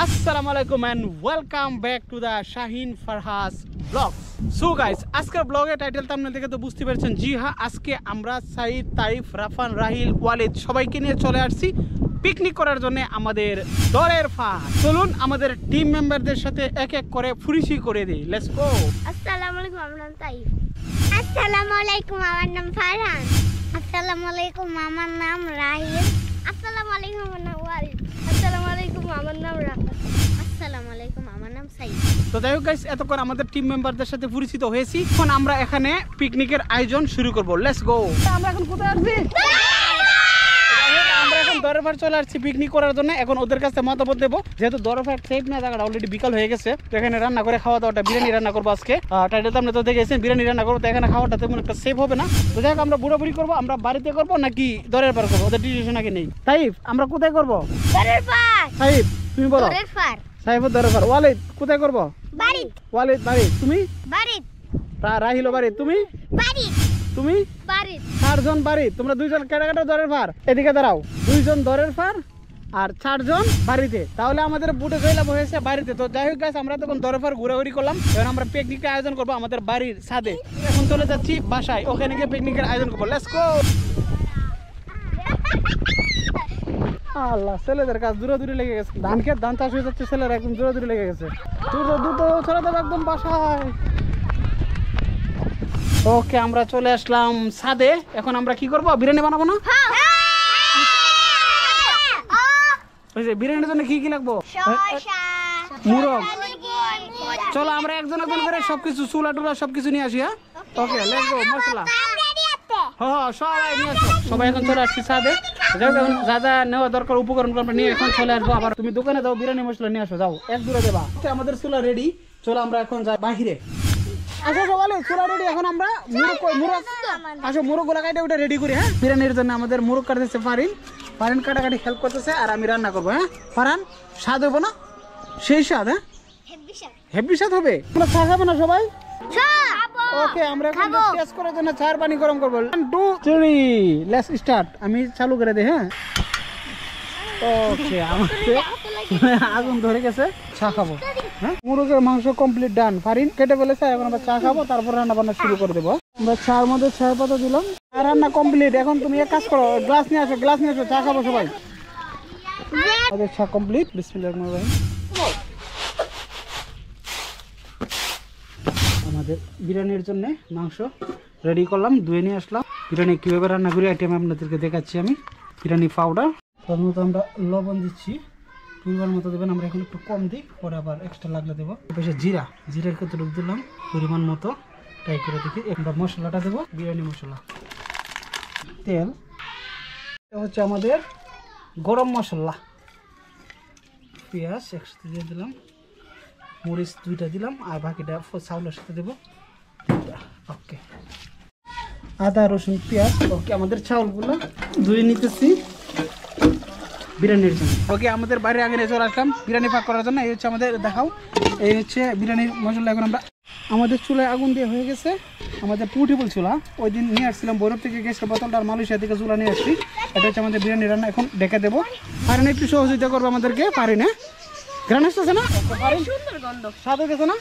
আসসালামু আলাইকুম and welcome back to the Shahin Farhas blog. So guys, আজকের ব্লগের টাইটেল থাম্বনেল দেখে তো বুঝতে পারছেন। জি হ্যাঁ, আজকে আমরা সাইদ, তাইফ, রাফান, রাহিল, ওয়ালিদ সবাইকে নিয়ে চলে আসছি পিকনিক করার জন্য আমাদের দরের ফাঁক। চলুন আমাদের টিম মেম্বারদের সাথে এক এক করে পরিচয় করে দিই। Let's go. আসসালামু আলাইকুম, আমার নাম তাইফ। আসসালামু আলাইকুম, আমার নাম ফারহান। আসসালামু আলাইকুম, আমার নাম রাহিল। আসসালামু আলাইকুম, আমার নাম ওয়ালিদ। আসসালামু আলাইকুম, আমার নাম রাফা। আসসালামু আলাইকুম, আমার নাম সাইদ। তো যাই হোক গাইস, এতক্ষণ আমাদের টিম মেম্বারদের সাথে পরিচিত হয়েছি। এখন আমরা এখানে পিকনিকের আয়োজন শুরু করব। Let's go. আমরা এখন কোথায় আছি? আমরা এখন দরবার চলে আসছি পিকনিক করার জন্য। এখন ওদের কাছে মতামত দেবো, যেহেতু দরবার সেফ না, জায়গাটা অলরেডি বিকাল হয়ে গেছে। তো এখানে রান্না করে খাওয়া দাওয়াটা বিরিয়ানি রান্না করবো আজকে। টাইটেল তো আপনি তো দেখেছেন, বিরিয়ানি রান্না করবো। তো এখানে খাওয়াটা তেমন একটা সেফ হবে না। তো যাই হোক, আমরা বুড়াবুড়ি করবো, আমরা বাড়িতে করবো নাকি দরের পার করবো, ওদের ডিসিশন আগে নেই। তাইফ, আমরা কোথায় করবো? দরের পার। সাইফ তুমি বলো। দরের পার। সাইফ দরের পার। ওয়ালিদ কোথায় করবো? বাড়ি। ওয়ালিদ বাড়ি। তুমি? বাড়ি। রাহিল বাড়ি। তুমি? বাড়ি। তুমি? বাড়ি। 4 জন বাড়ি। তোমরা 2 জন কেটে দরের পার। এদিকে দাঁড়াও। 2 জন দরের পার আর 4 জন বাড়িতে। তাহলে আমাদের বুটে জয়লাভ হয়েছে বাড়িতে। তো যাই হোক গাইস, আমরা তখন দরের পার ঘোরাঘুরি করলাম। এবার আমরা পিকনিকের আয়োজন করবো আমাদের বাড়ির ছাদে। এখন চলে যাচ্ছি বাসায়, ওখানে গিয়ে পিকনিকের আয়োজন করবো। Let's go. আল্লাহ, ছেলেদের কাজ দূরে লেগে গেছে। ধান খেত ধান চাষ হয়ে যাচ্ছে, ছেলেরা একদম দূরে লেগে গেছে। দুটো ছেলে দেবো একদম বাসায়। ওকে, আমরা চলে আসলাম ছাদে। এখন আমরা কি করবো? বিরিয়ানি বানাবো না? বিরিয়ানির জন্য কি কি লাগবো? মুরগ। চলো আমরা একজন করে সবকিছু চুলা টুলা সবকিছু নিয়ে আসি। হ্যাঁ, ওকে লেটস গো। মশলা সবাই নিয়ে আসো। সবাই এখন চলে আসছি ছাদে। যা যা নেওয়া দরকার উপকরণ আমরা নিয়ে এখন চলে আসবো। আবার তুমি দোকানে যাও, বিরিয়ানি মশলা নিয়ে আসো, যাও এক দূরে দেবা। আমাদের চুলা রেডি। চলো আমরা এখন যাই বাহিরে। আসো সবাই, চুলা রেডি। এখন আমরা মুরগ গোলা কাটে ওটা রেডি করি। হ্যাঁ, বিরিয়ানির জন্য আমাদের মুরগ কাটতেছে ফারিন কাটাকাটি হেল্প করতেছে, আর আমি রান্না করবো। হ্যাঁ ফারহান, স্বাদ হবো না? সেই স্বাদ। হ্যাঁ, হেভি স্বাদ হবে। তোমরা চা খাবে না সবাই? ওকে, আমরা এখন টেস্ট করার জন্য চার পানি গরম করবো। 1 2 3 লেটস স্টার্ট। আমি চালু করে দিই। হ্যাঁ, ওকে, আমাদের আগুন ধরে গেছে, চা খাবো। হ্যাঁ, মুরগের মাংস কমপ্লিট ডান। ফারিন কেটে ফেলেছে, এখন আমরা চা খাবো, তারপর রান্না বান্না শুরু করে দেবো। আমরা চার মধ্যে 6 পাতা দিলাম, রান্না কমপ্লিট। এখন তুমি এক কাজ করো, গ্লাস নিয়ে আসো, চা খাবো সবাই। আমাদের চা কমপ্লিট। বিসমিল্লাহির রহমানির রহিম। আমাদের বিরিয়ানির জন্য মাংস রেডি করলাম, ধুয়ে নিয়ে আসলাম। বিরিয়ানি কীভাবে রান্না করি আইটেম আপনাদেরকে দেখাচ্ছি আমি। বিরিয়ানি পাউডার, তার মতো আমরা লবণ দিচ্ছি, পরিমাণ মতো দেবেন। আমরা এখন একটু কম দিই, পরে আবার এক্সট্রা লাগলে দেবো। পাশে জিরার কতটুকু দিলাম পরিমাণ মতো, ট্রাই করে দেখি। আমরা মশলাটা দেবো, বিরিয়ানি মশলা, তেল, এটা হচ্ছে আমাদের গরম মশলা, পেঁয়াজ একসাথে দিয়ে দিলাম, মরিচ 2টা দিলাম, আর বাকিটা চাউলের সাথে দেবো। ওকে, আদা রসুন পেঁয়াজ। ওকে, আমাদের চাউলগুলো ধুয়ে নিতেছি বিরিয়ানির জন্য। ওকে, আমাদের বাইরে আগে চলে আসলাম বিরিয়ানি পাক করার জন্য। এই হচ্ছে আমাদের, দেখাও, এই হচ্ছে বিরিয়ানির মশলা। এখন আমরা আমাদের চুলায় আগুন দিয়ে হয়ে গেছে। আমাদের পোর্টেবল চুলা, ওই দিন নিয়ে আসছিলাম বরফ থেকে, গ্যাসের বোতলটা আর মালয়েশিয়া থেকে চুলা নিয়ে আসছি। এটা হচ্ছে আমাদের বিরিয়ানি রান্না। এখন ডেকে দেবো। পারেন একটু সহযোগিতা করবো আমাদেরকে, পারেন? হ্যাঁ, গ্রান আসতেছে না? স্বাদ হয়ে গেছে না?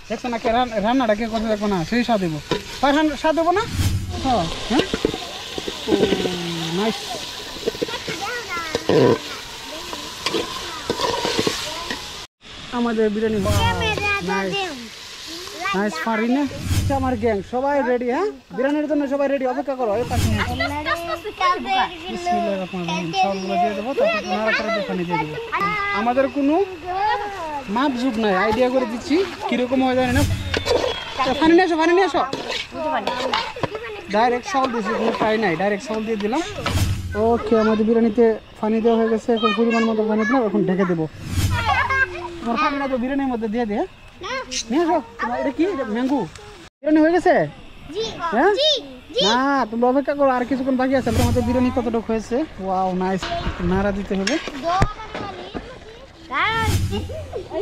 দেখছো না রান্নাটা কে করতে দেখবো না, সেই স্বাদ দেবো। পারহান, স্বাদ দেবো না? হ্যাঁ, নাইস। আমাদের বিরিয়ানি নাইস। ফারিনে আমার গ্যাং সবাই রেডি। হ্যাঁ, বিরিয়ানির জন্য সবাই রেডি, অপেক্ষা করো। আমাদের কোনো মাপঝুপ নাই, আইডিয়া করে দিচ্ছি কিরকম হয়ে যায় না। পানি নিয়ে আসো। ডাইরেক্ট চাউল দিয়েছি, কোনো ফ্রাই নাই, ডাইরেক্ট চাউল দিয়ে দিলাম। ওকে, আমাদের বিরিয়ানিতে পানি দেওয়া হয়ে গেছে। এখন পরিমাণ মতো পানি দিলাম, এখন ঢেকে দেবো। তোমার পানিটা তো বিরিয়ানির মধ্যে দিয়ে দিয়ে নিয়ে আসো। এটা কি ম্যাঙ্গো বিরিয়ানি হয়ে গেছে? হ্যাঁ, না তোমরা অপেক্ষা করো, আর কিছুক্ষণ বাকি আছে। আমাদের বিরিয়ানি কতটুকু হয়েছে? Wow, nice. নাড়া দিতে হবে।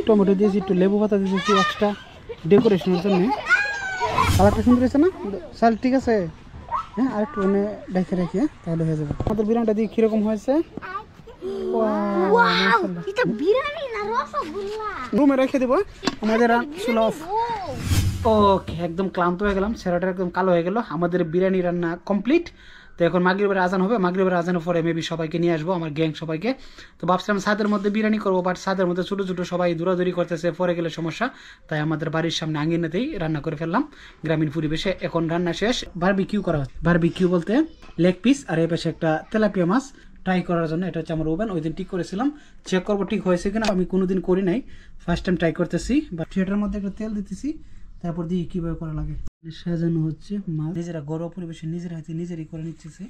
টমেটো দিয়েছি, একটু লেবু পাতা দিয়েছি এক্সট্রা ডেকোরেশনের জন্য। কালারটা সুন্দর হয়েছে না? চাল ঠিক আছে। হ্যাঁ, আর একটু রেখে রেখে তাহলে হয়ে যাবে। আমাদের বিরিয়ানিটা দিয়ে কিরকম হয়েছে? রুমে রেখে দেবো আমাদের চুলা অফ। ওকে, একদম ক্লান্ত হয়ে গেলাম, চেহারাটা একদম কালো হয়ে গেল। আমাদের বিরিয়ানি রান্না কমপ্লিট। তো এখন মাগরিবের আজান হবে, মাগরিবের আজানের পরে মেবি সবাইকে নিয়ে আসবো, আমার গ্যাং সবাইকে। তো ভাবছিলাম ছাদের মধ্যে বিরিয়ানি করবো, বাট ছাদের মধ্যে ছোটো ছোটো সবাই দৌড়াদৌড়ি করতেছে, পরে গেলে সমস্যা। তাই আমাদের বাড়ির সামনে আঙিনাতেই রান্না করে ফেললাম গ্রামীণ পরিবেশে। এখন রান্না শেষ, বারবিকিউ করা হচ্ছে। বারবিকিউ বলতে লেগ পিস, আর এই পাশে একটা তেলাপিয়া মাছ ট্রাই করার জন্য। এটা হচ্ছে আমার ওভেন, ওই দিন ঠিক করেছিলাম, চেক করবো ঠিক হয়েছে কিনা। আমি কোনোদিন করি নাই, ফার্স্ট টাইম ট্রাই করতেছি। বাট থিয়েটারের মধ্যে একটা তেল দিতেছি, তারপর দিয়ে কীভাবে করা লাগে। সাজানো হচ্ছে মাছ, নিজেরা ঘরোয়া পরিবেশে নিজেরা হাতে নিজেরই করে নিচ্ছে।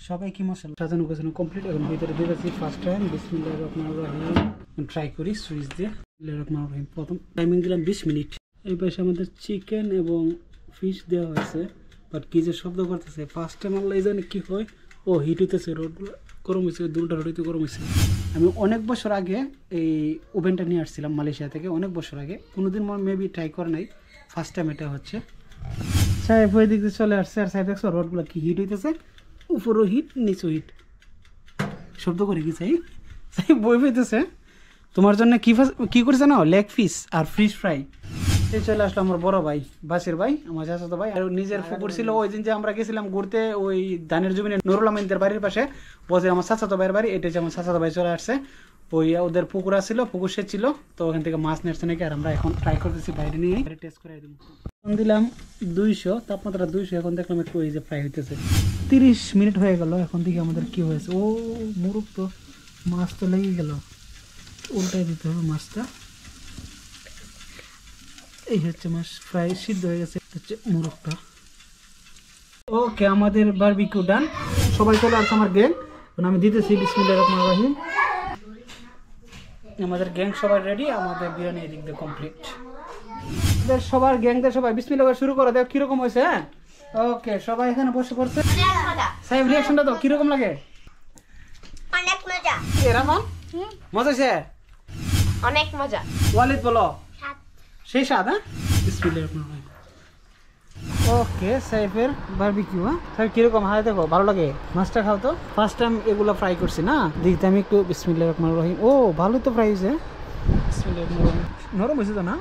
সবাই কি মশলা সাজানো গোছানো কমপ্লিট। এখন ভিতরে দিয়েছি ফার্স্ট টাইম বিসমিল্লাহির রহমানির রহিম। ট্রাই করি সুইচ দিয়ে। বিসমিল্লাহির রহমানির রহিম। প্রথম টাইমিং দিলাম 20 মিনিট। এই পাশে আমাদের চিকেন এবং ফিশ দেওয়া হয়েছে, বাট কি যে শব্দ করতেছে ফার্স্ট টাইম আল্লাহ জানে কি হয়। ও হিট হইতেছে, রোড গরম হয়েছে, দুটা রোড গরম হয়েছে। আমি অনেক বছর আগে এই ওভেনটা নিয়ে আসছিলাম মালয়েশিয়া থেকে, অনেক বছর আগে। কোনোদিন মেবি ট্রাই করে নাই, ফার্স্ট টাইম এটা হচ্ছে। সাহেব ওই দিক দিয়ে চলে আসছে, আর সাহেব দেখছো রোডগুলো কি হিট হইতেছে, উপরও হিট নিচেও হিট। শব্দ করে কি চাই চাই বই পেতেছে। তোমার জন্য কি করছে না, লেগ পিস আর ফিশ ফ্রাই। এই চলে আসলো আমার বড় ভাই, বাসির ভাই, আমার চাচাতো ভাই। আর নিজের পুকুর ছিল, ওই দিন যে আমরা গেছিলাম ঘুরতে ওই ধানের জমিনে নুরুল আমিনদের বাড়ির পাশে, বলছে আমার চাচাতো ভাইয়ের বাড়ি। এটা হচ্ছে আমার চাচাতো ভাই চলে আসছে। ওই ওদের পুকুর ছিল, পুকুর সে ছিল, তো ওখান থেকে মাছ নিয়ে আসছে নাকি। আর আমরা এখন ট্রাই করতেছি বাইরে নিয়ে টেস্ট করে দেবো। দিলাম 200, তাপমাত্রা 200। এখন দেখলাম একটু এই যে ফ্রাই হইতেছে। 30 মিনিট হয়ে গেল। এখন দিকে আমাদের কি হয়েছে, ও মুরগ তো মাছ তো লেগে গেল, উল্টাই দিতে হবে মাছটা। এই হচ্ছে মাছ ফ্রাই, সিদ্ধ হয়ে গেছে হচ্ছে মুরগটা। ওকে, আমাদের বারবিকিউ ডান। সবাই চলে আসছে আমার গ্যাং। এখন আমি দিতেছি বিসমিল্লাহির রহমানির রহিম। আমাদের গ্যাং সবাই রেডি, আমাদের বিরিয়ানি এদিক দিয়ে কমপ্লিট। সবার গ্যাংদের সবাই বিসমিল্লাহ করে শুরু করে দেখ কিরকম হয়েছে। হ্যাঁ, ওকে, সবাই এখানে বসে পড়ছে। সাহেব রিয়াকশনটা তো কিরকম লাগে? অনেক মজা। এরামান মজা হয়েছে, অনেক মজা। ওয়ালিদ বলো সেই স্বাদ। হ্যাঁ, বিসমিল্লাহির রহমানির রহিম। ওকে, সাইফের বারবিকিউ। হ্যাঁ সাহেব কিরকম হয় দেখো, ভালো লাগে? মাছটা খাও তো। ফার্স্ট টাইম এগুলো ফ্রাই করছি না, দেখতে আমি একটু বিসমিল্লাহির রহমানির রহিম। ও ভালো তো ফ্রাই হয়েছে, বিসমিল্লাহির রহমানির রহিম। নরম হয়েছে তো না?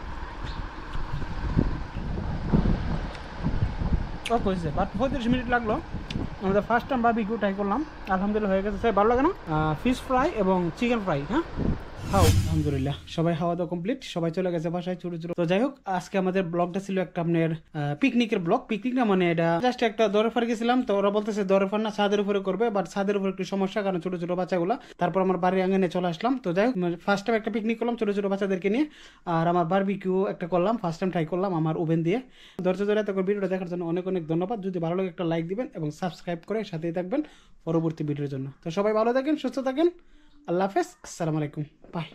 হয়েছে, বাট 35 মিনিট লাগলো। আমাদের ফার্স্ট টাইম বারবিকিউ ট্রাই করলাম, আলহামদুলিল্লাহ হয়ে গেছে। ভালো লাগে না? ফিশ ফ্রাই এবং চিকেন ফ্রাই। হ্যাঁ খাও, আলহামদুলিল্লাহ সবাই খাওয়া দাওয়া কমপ্লিট, সবাই চলে গেছে বাসায় ছোট ছোট। তো যাই হোক, আজকে আমাদের ব্লগটা ছিল একটা আপনার পিকনিকের ব্লগ। পিকনিক না মানে এটা জাস্ট একটা দরফার গেছিলাম। তো ওরা বলতেছে দরফার না, ছাদের উপরে করবে, বাট ছাদের উপরে একটু সমস্যা, কারণ ছোট ছোট বাচ্চাগুলো। তারপর আমার বাড়ির আঙিনে চলে আসলাম। তো যাই হোক, ফার্স্ট টাইম একটা পিকনিক করলাম ছোট ছোট বাচ্চাদেরকে নিয়ে। আর আমার বারবিকিউ একটা করলাম, ফার্স্ট টাইম ট্রাই করলাম আমার ওভেন দিয়ে। ধৈর্য ধরে এত ভিডিওটা দেখার জন্য অনেক অনেক ধন্যবাদ। যদি ভালো লাগে একটা লাইক দিবেন এবং সাবস্ক্রাইব করে সাথেই থাকবেন পরবর্তী ভিডিওর জন্য। তো সবাই ভালো থাকেন, সুস্থ থাকেন, আল্লাহ হাফেজ, আসসালামু আলাইকুম, বাই।